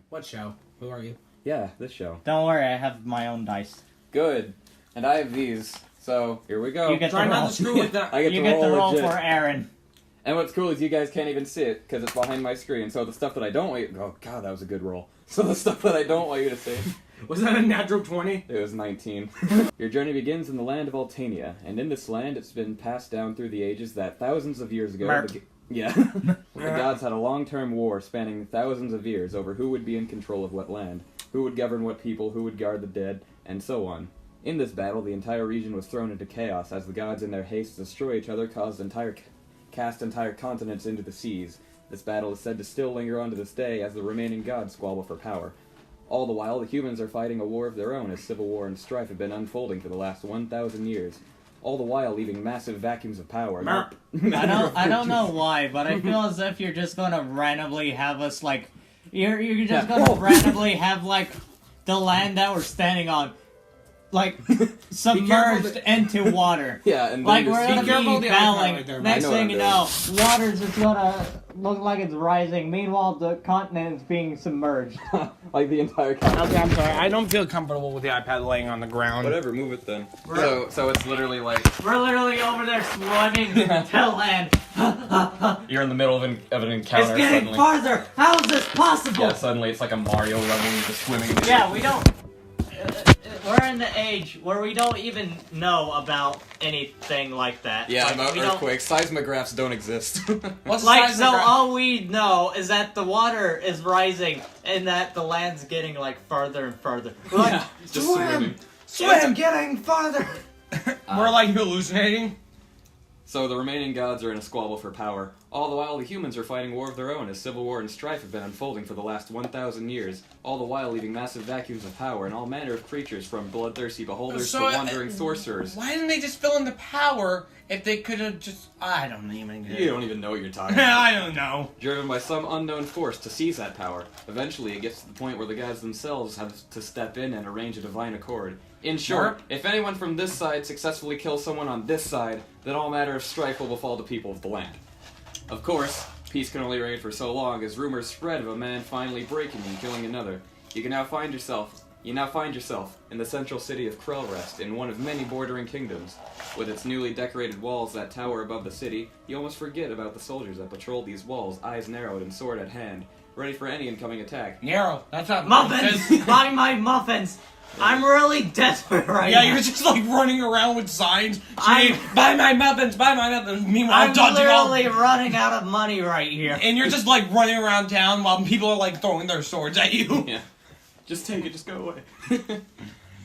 What show? Who are you? Yeah, this show. Don't worry, I have my own dice. Good. And I have these. So, here we go. You get Try the not roll. to screw with that. I get You to get the roll legit. for Aaron. And what's cool is you guys can't even see it, because it's behind my screen. So the stuff that I don't want you... Oh, God, that was a good roll. So the stuff that I don't want you to see... Was that a natural 20? It was 19. Your journey begins in the land of Altania, and in this land it's been passed down through the ages that thousands of years ago... the gods had a long-term war spanning thousands of years over who would be in control of what land, who would govern what people, who would guard the dead, and so on. In this battle, the entire region was thrown into chaos as the gods, in their haste to destroy each other, cast entire continents into the seas. This battle is said to still linger on to this day as the remaining gods squabble for power. All the while, the humans are fighting a war of their own as civil war and strife have been unfolding for the last 1,000 years. All the while leaving massive vacuums of power. I don't know why, but I feel as if you're just gonna randomly have us like you're just gonna randomly have like the land that we're standing on like submerged into water. Yeah, and like then we're Be gonna careful of be the iPad battling. right there, Next I know thing what you I'm know, water's just gonna look like it's rising. Meanwhile, the continent is being submerged. like the entire continent. Okay, I'm sorry. I don't feel comfortable with the iPad laying on the ground. Whatever, move it then. So it's literally like... We're literally over there swimming to land. You're in the middle of an encounter It's getting suddenly. farther. How is this possible? Yeah, suddenly it's like a Mario level, you're just swimming in the Yeah, we don't. We're in the age where we don't even know about anything like that. Yeah, like, about we don't- earthquakes. Seismographs don't exist. What's the Like, size so of the all we know is that the water is rising and that the land's getting, like, further and further. We're like, Yeah, just swimming. swim, getting farther! We're like hallucinating. So the remaining gods are in a squabble for power. All the while, the humans are fighting war of their own as civil war and strife have been unfolding for the last 1,000 years. All the while, leaving massive vacuums of power and all manner of creatures, from bloodthirsty beholders to wandering sorcerers. Why didn't they just fill in the power if they could have just... I don't even get it. You don't even know what you're talking about. I don't know. Driven by some unknown force to seize that power. Eventually, it gets to the point where the gods themselves have to step in and arrange a divine accord. In short, if anyone from this side successfully kills someone on this side, then all matter of strife will befall the people of the land. Of course, peace can only reign for so long as rumors spread of a man finally breaking and killing another. You now find yourself in the central city of Krellrest, in one of many bordering kingdoms. With its newly decorated walls that tower above the city, you almost forget about the soldiers that patrol these walls, eyes narrowed and sword at hand, ready for any incoming attack. Narrow. That's not... Muffins! Buy my muffins! I'm really desperate right Yeah, now. you're just like running around with signs. I'm- Buy my muffins, buy my muffins. Meanwhile, I'm dodging all... literally running out of money right here. And you're just like running around town while people are like throwing their swords at you. Yeah. Just take it, just go away.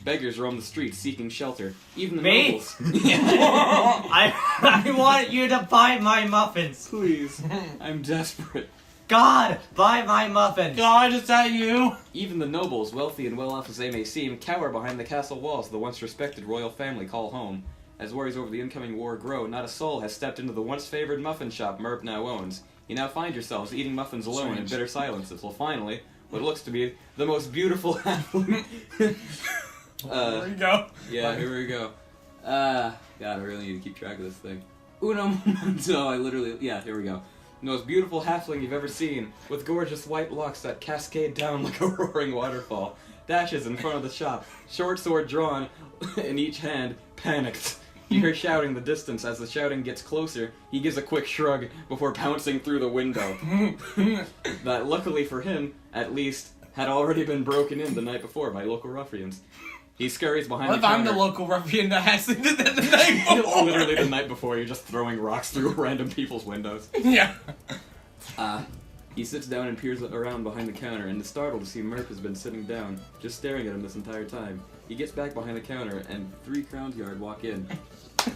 Beggars roam the streets seeking shelter. Even the Me? nobles. I want you to buy my muffins. Please. I'm desperate. God, buy my muffins. God, is that you? Even the nobles, wealthy and well-off as they may seem, cower behind the castle walls the once respected royal family call home. As worries over the incoming war grow, not a soul has stepped into the once-favored muffin shop Merp now owns. You now find yourselves eating muffins alone in bitter silence until finally, what looks to be the most beautiful halfling... There you go. Yeah, here we go. God, I really need to keep track of this thing. Uno momento, here we go. The most beautiful halfling you've ever seen, with gorgeous white locks that cascade down like a roaring waterfall, dashes in front of the shop, short sword drawn in each hand, panicked. You hear shouting in the distance. As the shouting gets closer, he gives a quick shrug before pouncing through the window. That, luckily for him, at least, had already been broken in the night before by local ruffians. He scurries behind What the if counter. I'm the local ruffian that has to do that the night before? Literally the night before, you're just throwing rocks through random people's windows. Yeah. He sits down and peers around behind the counter, and is startled to see Murph has been sitting down, just staring at him this entire time. He gets back behind the counter, and 3 Crowns Yard walk in.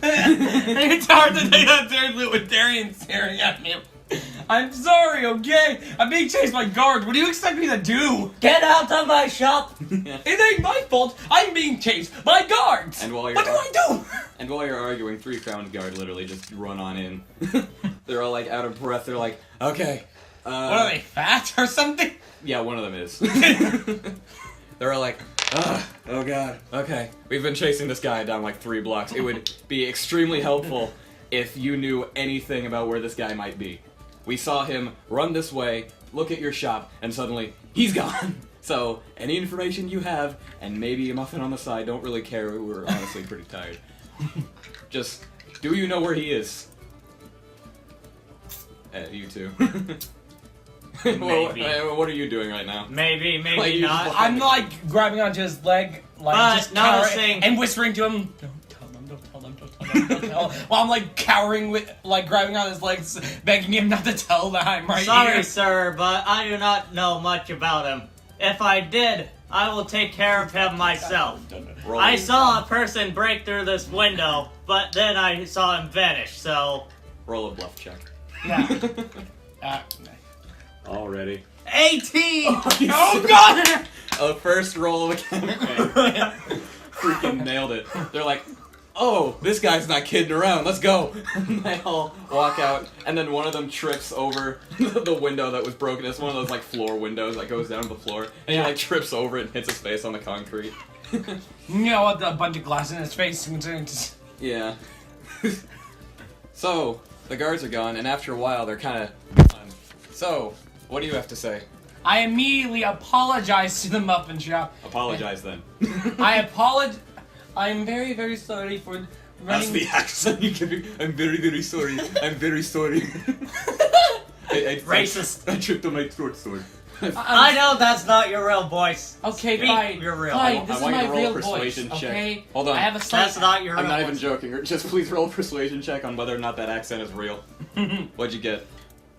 It's hard to take that seriously with Darian staring at me. I'm sorry, okay? I'm being chased by guards. What do you expect me to do? Get out of my shop! It ain't my fault. I'm being chased by guards. And while you're what do I do? And while you're arguing, 3 Crowns Guard literally just run on in. They're all like out of breath. They're like, okay. What are they, fat or something? Yeah, one of them is. They're all like, oh god, okay. We've been chasing this guy down like 3 blocks. It would be extremely helpful if you knew anything about where this guy might be. We saw him run this way look at your shop, and suddenly, he's gone! So, any information you have, and maybe a muffin on the side, don't really care, we're honestly pretty tired. Just, do you know where he is? You too. Maybe. What are you doing right now? Maybe Like, you not. just- I'm like grabbing onto his leg, like But just noticing- cowering and whispering to him, "Don't tell them, don't tell them, don't tell them, don't tell them." While I'm like cowering with, like grabbing on his legs, begging him not to tell that I'm right Sorry, here. sir, but I do not know much about him. If I did, I will take care of him myself. Roll. I saw a person break through this window, but then I saw him vanish, so... Roll a bluff check. Yeah. Already. 18! Oh god! A first roll of the campaign. Freaking nailed it. They're like, oh, this guy's not kidding around, let's go! And they all walk out, and then one of them trips over the window that was broken. It's one of those, like, floor windows that goes down to the floor, and he, like, trips over it and hits his face on the concrete. You know what? A bunch of glass in his face. Yeah. So, the guards are gone, and after a while, they're kind of... So, what do you have to say? I immediately apologize to the muffin shop. Apologize, then. I'm very, very sorry for That's running. the accent you give me. I'm very, very sorry. I'm very sorry. Racist. I tripped on my short sword. I know that's not your real voice. Okay, Speak fine. your real Fine, voice. this I is want you my to roll a real voice. persuasion check. Okay. Hold on. I have a slight. That's not your real I'm not even voice. joking. Just please roll a persuasion check on whether or not that accent is real. What'd you get?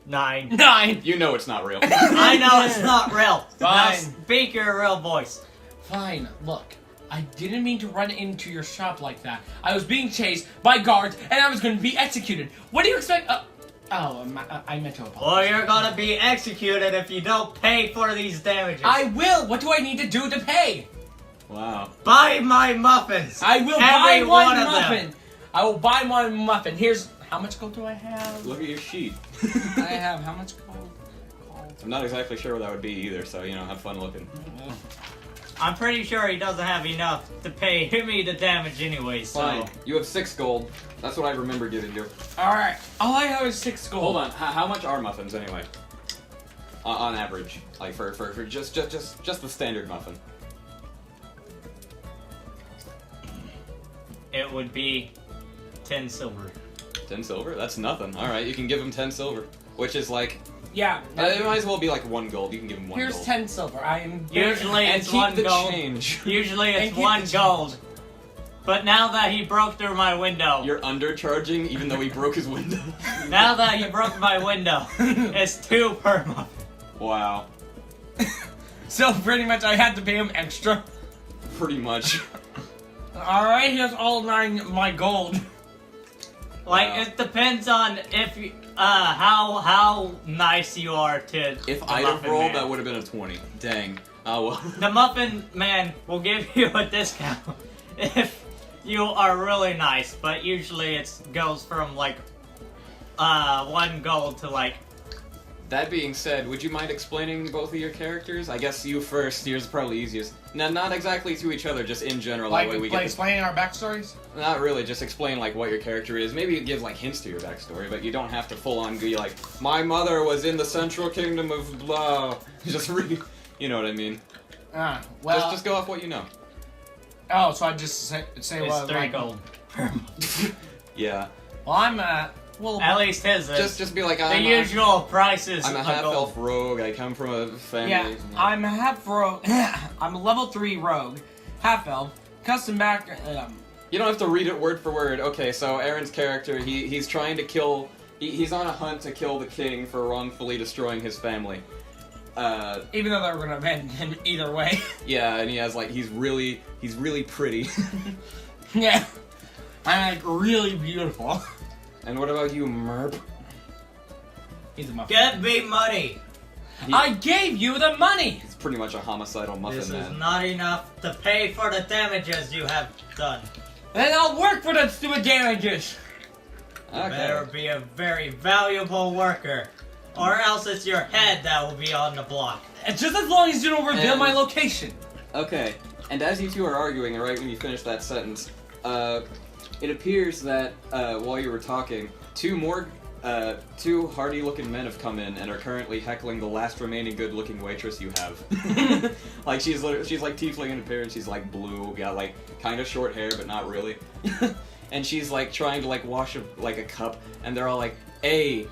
9. 9. You know it's not real. I know it's not real. Now Fine. speak your real voice. Fine. Look, I didn't mean to run into your shop like that. I was being chased by guards, and I was going to be executed. What do you expect? I meant to apologize. Well, you're gonna be executed if you don't pay for these damages. I will. What do I need to do to pay? Wow. Buy my muffins. I will Every buy one one of them. muffin. I will buy one muffin. Here's how much gold do I have? Look at your sheet. I have how much gold? I'm not exactly sure what that would be either, so, you know, have fun looking. I'm pretty sure he doesn't have enough to pay me the damage anyway, so... Fine. You have 6 gold. That's what I remember giving you. All right. All I have is 6 gold. Hold on. How much are muffins anyway? On average, like for just the standard muffin. It would be 10 silver. 10 silver? That's nothing. All right, you can give him 10 silver, which is like Yeah. it might as well be like 1 gold. You can give him 1 Here's gold. 10 silver. I am Usually And it's keep 1 the gold. change. Usually And it's keep 1 the gold. But now that he broke through my window, You're undercharging, even though he broke his window. now that he broke my window, it's 2 per muffin. Wow, So pretty much I had to pay him extra. pretty much. All right. Here's all my gold. Like, Wow. it depends on if you, how nice you are to If the I'd have Muffin rolled, Man. that would have been a 20. Dang. Oh well. The Muffin Man will give you a discount if you are really nice, but usually it goes from like 1 gold to like. That being said, would you mind explaining both of your characters? I guess you first. Yours is probably easiest. Now, not exactly to each other, just in general. Like, that way we get. explaining our backstories. Not really. Just explain like what your character is. Maybe it gives like hints to your backstory, but you don't have to full on be like, my mother was in the Central Kingdom of blah. Just read. You know what I mean? Well. Just go off what you know. Oh, so I just say It's well, 3 gold. Yeah. Well, I'm well. At least his is. Just be like the I'm. usual price is I'm a a half gold. elf rogue. I come from a family. Yeah, I'm a half rogue. I'm a level 3 rogue, half elf, custom back. You don't have to read it word for word. Okay, so Aaron's character, he's trying to kill. He's on a hunt to kill the king for wrongfully destroying his family. Even though they were gonna end him either way. Yeah, and he has like he's really pretty. Yeah, I'm like really beautiful. And what about you, Merp? He's a muffin. Get me money. I gave you the money. He's pretty much a homicidal muffin This is man. not enough to pay for the damages you have done. Then I'll work for the stupid damages. You Okay. better be a very valuable worker, or else it's your head that will be on the block. And just as long as you don't reveal And- my location. Okay. And as you two are arguing, right when you finish that sentence, it appears that while you were talking, 2 more two hardy-looking men have come in and are currently heckling the last remaining good-looking waitress you have. Like, she's like tiefling in appearance, she's like blue, got like kind of short hair, but not really. And she's like trying to like wash a cup, and they're all like, "Hey,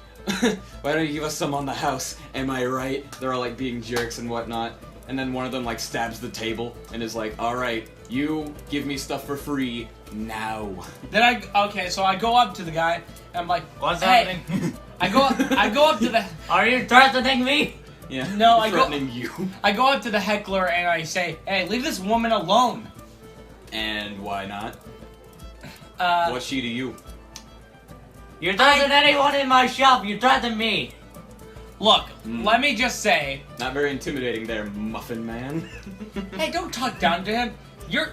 why don't you give us some on the house? Am I right?" They're all like being jerks and whatnot. And then one of them like stabs the table and is like, "All right, you give me stuff for free now." Then so I go up to the guy and I'm like, What's hey. happening? I go up to the. Are you threatening me? Yeah. No, threatening you. I go up to the heckler and I say, "Hey, leave this woman alone." And why not? What's she to you? You threaten anyone in my shop, you threaten me. Look, let me just say. Not very intimidating there, Muffin Man. Hey, don't talk down to him. You're.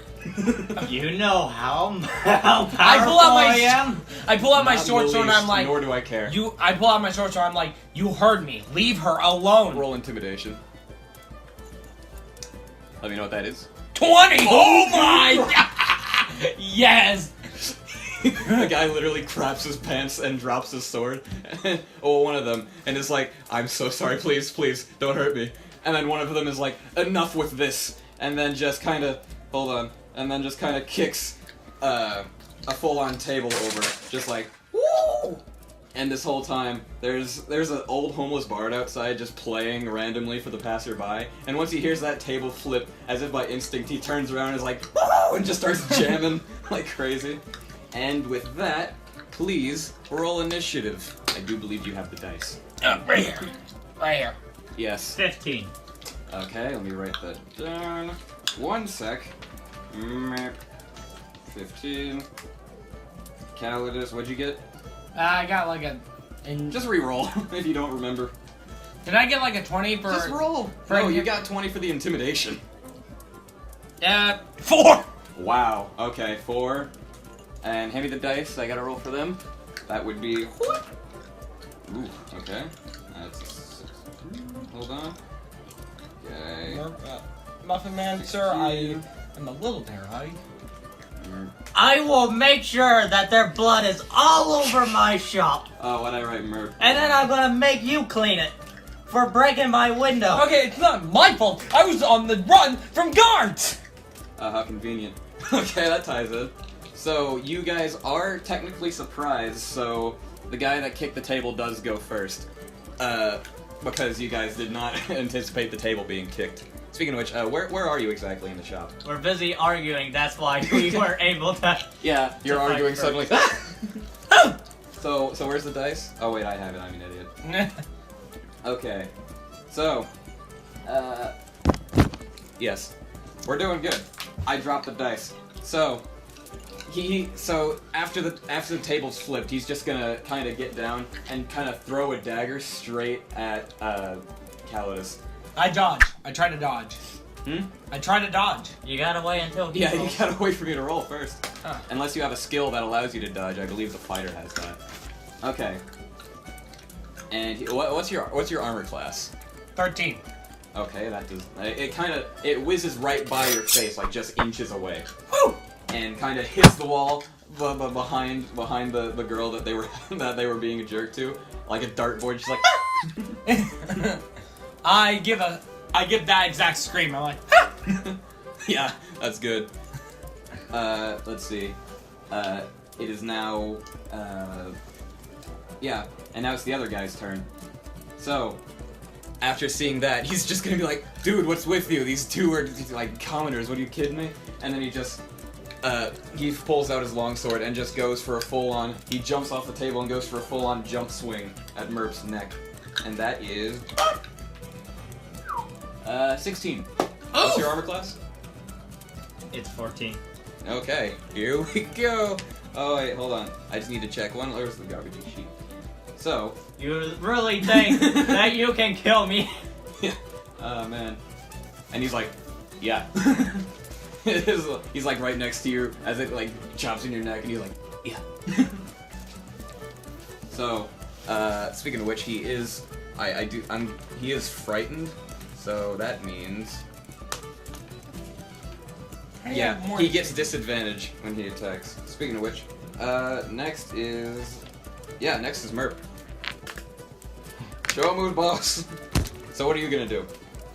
You know how powerful I pull out I am? I pull out my Not short the sword and least, I'm like, nor do I care. I pull out my short sword and I'm like, you heard me. Leave her alone. Roll intimidation. Let me know what that is. 20! Oh my god! Yes! The guy literally craps his pants and drops his sword. Oh, one of them. And is like, "I'm so sorry, please, don't hurt me." And then one of them is like, "Enough with this." And then just kind of, hold on. And then just kind of kicks a full-on table over. Just like, woo! And this whole time, there's an old homeless bard outside just playing randomly for the passerby. And once he hears that table flip, as if by instinct, he turns around and is like, "Woo!" and just starts jamming like crazy. And with that, please roll initiative. I do believe you have the dice. Right here. Right here. Yes. 15. Okay, let me write that down. 1 sec. 15. Calidus, what'd you get? I got like a... Just re-roll, if you don't remember. Did I get like a 20 for... Just roll! No, you got 20 for the intimidation. 4! Wow, okay, 4. And hand me the dice, I gotta roll for them. That would be... Ooh, okay. That's... Hold on. Okay. Muffin Man, sir, I'm a little derry. I will make sure that their blood is all over my shop. Oh, what'd I write, Merp? And then I'm gonna make you clean it for breaking my window. Okay, it's not my fault. I was on the run from guards. How convenient. Okay, that ties in. So, you guys are technically surprised, so the guy that kicked the table does go first. Because you guys did not anticipate the table being kicked. Speaking of which, where are you exactly in the shop? We're busy arguing, that's why we weren't able to... Yeah, you're to arguing fight suddenly. So where's the dice? Oh wait, I have it, I'm an idiot. Okay. So, yes. We're doing good. I dropped the dice. So, after the table's flipped, he's just gonna kind of get down and kind of throw a dagger straight at Calidus. I dodge. I try to dodge. I try to dodge. You gotta wait until he Yeah, rolls. you gotta wait for me to roll first. Huh. Unless you have a skill that allows you to dodge. I believe the fighter has that. Okay. And what's your armor class? 13. Okay, that does. It whizzes right by your face, like just inches away. Woo! And kind of hits the wall behind the girl that they were being a jerk to, like a dartboard. She's like, I give that exact scream. I'm like, yeah, that's good. Let's see. It is now, yeah, and now it's the other guy's turn. So, after seeing that, he's just gonna be like, "Dude, what's with you? These two are like commoners. What, are you kidding me?" And then he pulls out his longsword and just goes for a full-on. He jumps off the table and goes for a full-on jump swing at Merp's neck, and that is 16. What's your armor class? It's 14. Okay, here we go. Oh wait, hold on. I just need to check one. Where's the garbage sheet? So. You really think that you can kill me? Yeah. Oh man. And he's like, yeah. He's like right next to you as it like chops in your neck, and he's like, yeah. So, speaking of which, he is, he is frightened. So that means, yeah, he gets disadvantage when he attacks. Speaking of which, next is Merp. Show mood, boss. So what are you gonna do?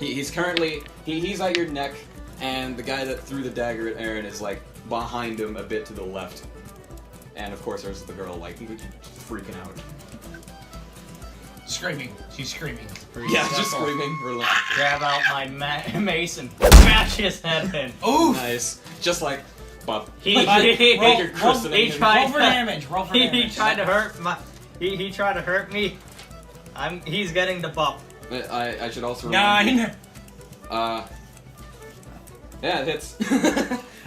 He's currently he's at your neck, and the guy that threw the dagger at Aaron is like behind him a bit to the left. And of course there's the girl like freaking out. Screaming. She's screaming. Yeah, just screaming. Grab out my mace and bash his head in. Ooh! Nice. Just like Bob. He tried Roll for damage. Roll for damage. He tried to hurt he tried to hurt me. He's getting the bump. I should also remind 9. Yeah, it hits.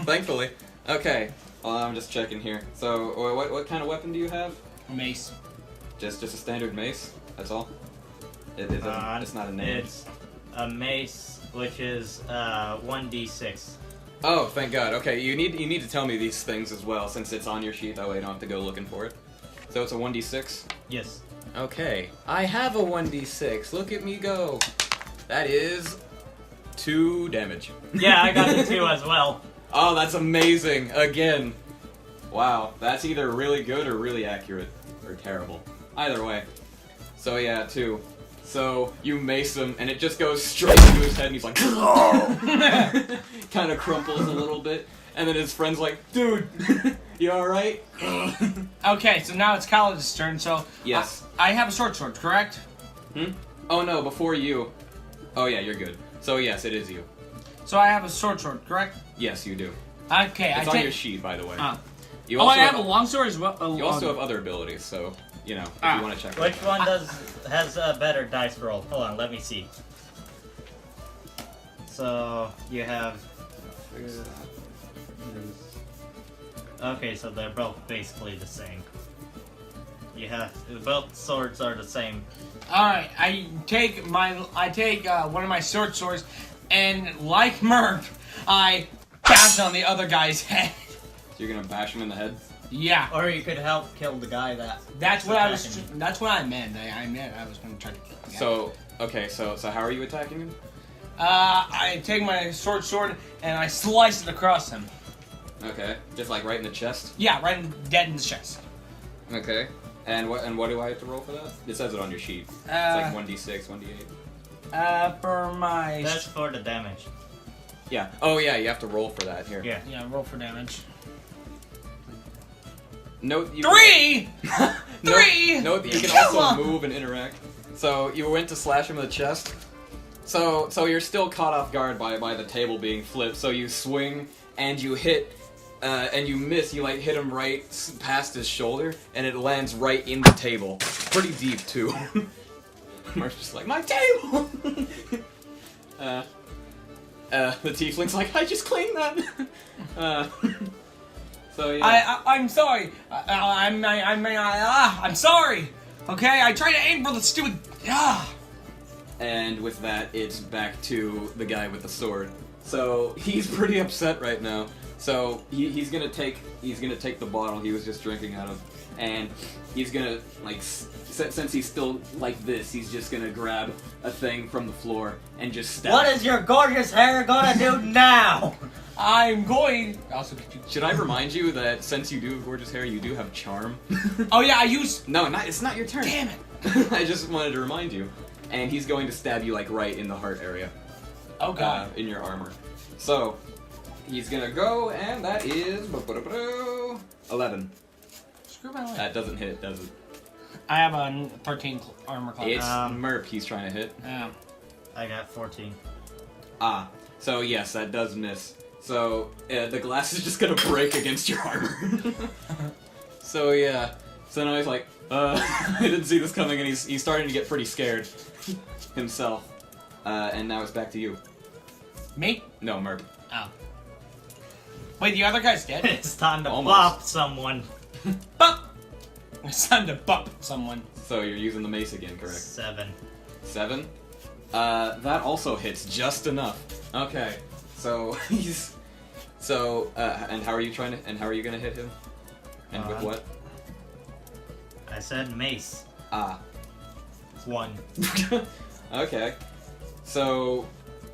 Thankfully. Okay. Well, I'm just checking here. So, what kind of weapon do you have? Mace. Just a standard mace. That's all. It's not a name. It's a mace, which is 1d6. Oh, thank God. Okay, you need to tell me these things as well, since it's on your sheet. That way, I don't have to go looking for it. So it's a 1d6. Yes. Okay, I have a 1d6. Look at me go. That is 2 damage. Yeah, I got the 2 as well. Oh, that's amazing. Again. Wow, that's either really good or really accurate. Or terrible. Either way. So yeah, 2. So you mace him, and it just goes straight into his head, and he's like, kind of crumples a little bit, and then his friend's like, dude, you alright? Okay, so now it's College's turn, so... Yes. I have a sword, correct? Oh no, before you. Oh yeah, you're good. So yes, it is you. So I have a sword, correct? Yes, you do. Okay, It's on your sheet, by the way. You I also have a longsword as well. You also have other abilities, so, you know, if you want to check Which one has a better dice roll? Hold on, let me see. So, you have... Okay, so they're both basically the same. Both swords are the same. Alright, I take one of my short swords, and like Merp, I bash on the other guy's head. So you're gonna bash him in the head? Yeah. Or you could help kill the guy That's what I meant. I meant I was gonna try to kill the guy. So, okay, so how are you attacking him? I take my sword and I slice it across him. Okay, just like right in the chest? Yeah, dead in the chest. Okay. And what do I have to roll for that? It says it on your sheet. It's like 1d6, 1d8. For my... That's for the damage. Yeah. Oh yeah, you have to roll for that here. Yeah. Yeah, roll for damage. Note you 3! 3! Note that you can also move and interact. So you went to slash him in the chest. So you're still caught off guard by the table being flipped. So you swing and you hit, and you miss. You like hit him right past his shoulder, and it lands right in the table. Pretty deep too. Mark's just like, my table. The tiefling's like, I just cleaned that. So yeah. I'm sorry. I'm sorry. Okay, I tried to aim for the stupid. And with that, it's back to the guy with the sword. So he's pretty upset right now. So he's gonna take the bottle he was just drinking out of, and he's gonna like since he's still like this, he's just gonna grab a thing from the floor and just stab. What is your gorgeous hair gonna do now? I'm going. Also, should I remind you that since you do have gorgeous hair, you do have charm? Oh yeah, I use. No, it's not your turn. Damn it! I just wanted to remind you. And he's going to stab you like right in the heart area. Oh god. In your armor. So he's gonna go, and that is 11. Screw my leg. That doesn't hit, does it? I have a 13 armor class. It's Merp he's trying to hit. Yeah. I got 14. So yes, that does miss. So the glass is just gonna break against your armor. So yeah. So now he's like, I didn't see this coming, and he's starting to get pretty scared himself. And now it's back to you. Me? No, Merp. Oh. Wait, the other guy's dead? It's time to Almost. bop someone. Bop! It's time to bop someone. So you're using the mace again, correct? 7. 7? That also hits just enough. Okay, so he's... So, and how are you gonna hit him? And with what? I said mace. 1. Okay. So,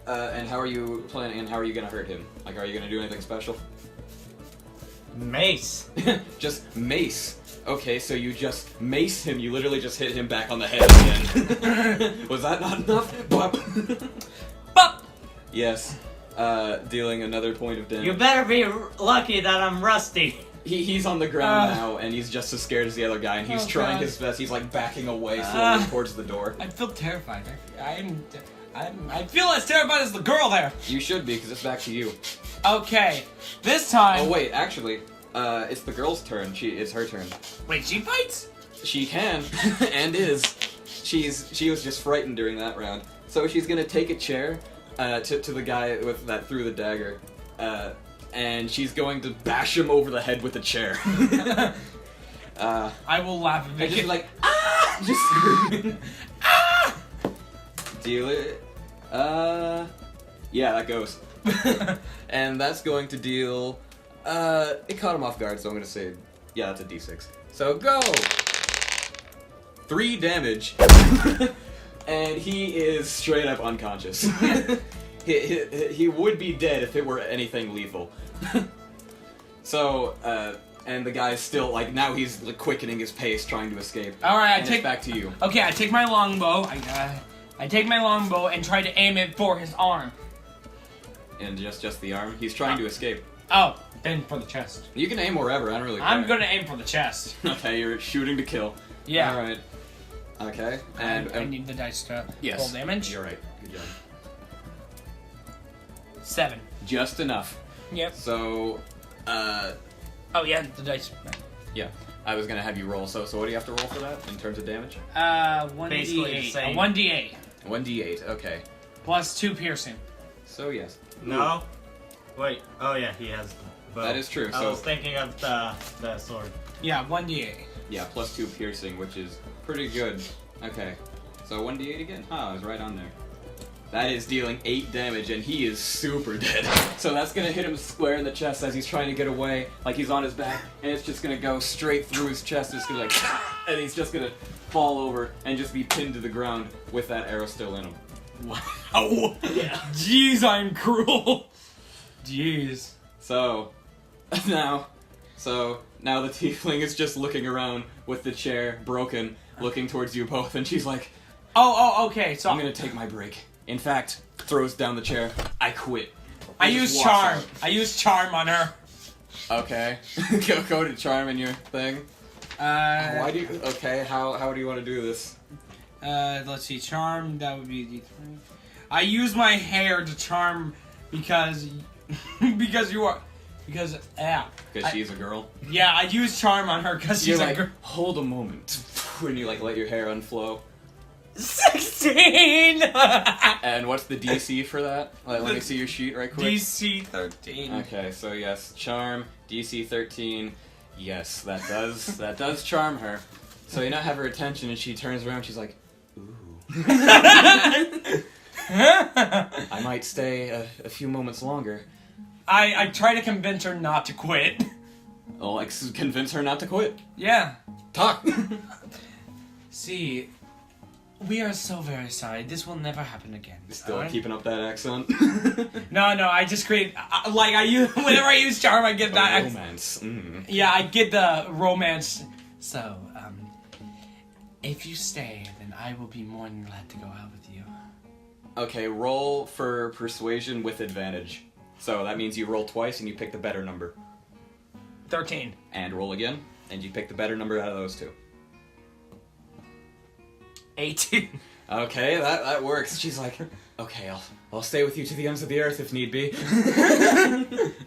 and how are you planning, and how are you gonna hurt him? Like, are you gonna do anything special? Mace. Just mace. Okay, so you just mace him. You literally just hit him back on the head again. Was that not enough? Bop. Bop! Yes. Dealing another point of damage. You better be lucky that I'm rusty. He's on the ground now, and he's just as scared as the other guy, and he's trying his best. He's like backing away slowly towards the door. I feel terrified. I feel as terrified as the girl there. You should be, because it's back to you. Okay, this time. Oh wait, actually, it's the girl's turn. It's her turn. Wait, she fights? She can, and is. She was just frightened during that round, so she's gonna take a chair to the guy with that threw the dagger, and she's going to bash him over the head with the chair. I will laugh at And it. she's like, ah! Just screaming. Ah! Deal it. Yeah, that goes. And that's going to deal. It caught him off guard, so I'm gonna say, yeah, that's a d6. So go. 3 damage. And he is straight up unconscious. He would be dead if it were anything lethal. So, and the guy's still, like, now he's like, quickening his pace, trying to escape. Alright, it's back to you. Okay, I take my longbow. I take my longbow and try to aim it for his arm. And just the arm? He's trying to escape. Oh, then for the chest. You can aim wherever, I don't really care. I'm gonna aim for the chest. Okay, you're shooting to kill. Yeah. Alright. Okay, and... I need the dice to roll damage. You're right. Good job. 7. Just enough. Yep. So, Oh yeah, the dice. yeah. I was gonna have you roll, so what do you have to roll for that, in terms of damage? basically the 1d8. same. 1d8. 1d8, okay. Plus 2 piercing. So, yes. No. Wait. Oh yeah, he has. Bow. That is true, I so... was thinking of the sword. Yeah, 1d8. Yeah, plus 2 piercing, which is pretty good. Okay. So 1d8 again? Huh, I was right on there. That is dealing 8 damage, and he is super dead. So that's gonna hit him square in the chest as he's trying to get away, like he's on his back, and it's just gonna go straight through his chest. It's gonna like, and he's just gonna fall over and just be pinned to the ground with that arrow still in him. Wow. Yeah. Jeez, I'm cruel. Jeez. So now the tiefling is just looking around with the chair broken, looking towards you both, and she's like, Oh, okay. So I'm gonna take my break. In fact, throws down the chair. I quit. I And use just walks charm. out. I use charm on her. Okay. Go to charm in your thing. Why do you? Okay. How do you want to do this? Let's see. Charm. That would be D3. I use my hair to charm because you are because She's a girl. Yeah, I use charm on her because You're she's like, a girl. hold a moment, when you like let your hair unflow. 16. And what's the DC for that? Let me see your sheet right quick. DC 13. Okay, so yes, charm, DC 13. Yes, that does charm her. So you now have her attention, and she turns around. She's like, ooh. I might stay a few moments longer. I try to convince her not to quit. Oh, like convince her not to quit. Yeah. Talk. See, we are so very sorry. This will never happen again. Still alright? keeping up that accent. No, I just create like I use whenever I use charm, I get that. Romance. Mm. Yeah, I get the romance. So, if you stay, then I will be more than glad to go out with you. Okay, roll for persuasion with advantage. So that means you roll twice and you pick the better number. 13. And roll again, and you pick the better number out of those two. 18. Okay, that works. She's like, okay, I'll stay with you to the ends of the earth if need be.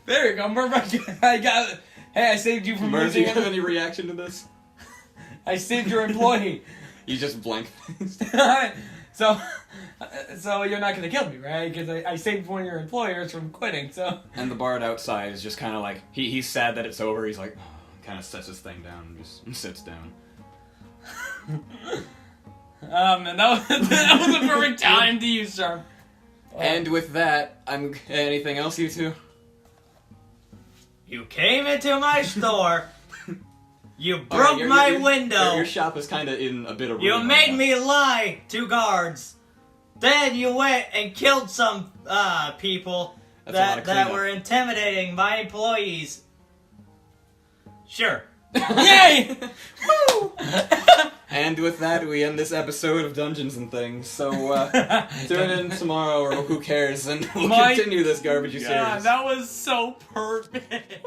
There you go, perfect. I got it. Hey, I saved you from Merv, do losing you have it. any reaction to this? I saved your employee. You just blank. So you're not gonna kill me, right? Because I saved one of your employers from quitting, so... And the bard outside is just kind of like, he's sad that it's over. He's like, kind of sets his thing down and just sits down. And that was a perfect time to use charm. And with that, anything else, you two? You came into my store. You broke my window. Your shop is kind of in a bit of ruin. You made me lie to guards. Then you went and killed some people That's a lot of that cleanup. were intimidating my employees. Sure. Yay! Woo! And with that, we end this episode of Dungeons and Things. So, tune in tomorrow, or who cares, and we'll continue this garbagey series. Yeah, that was so perfect.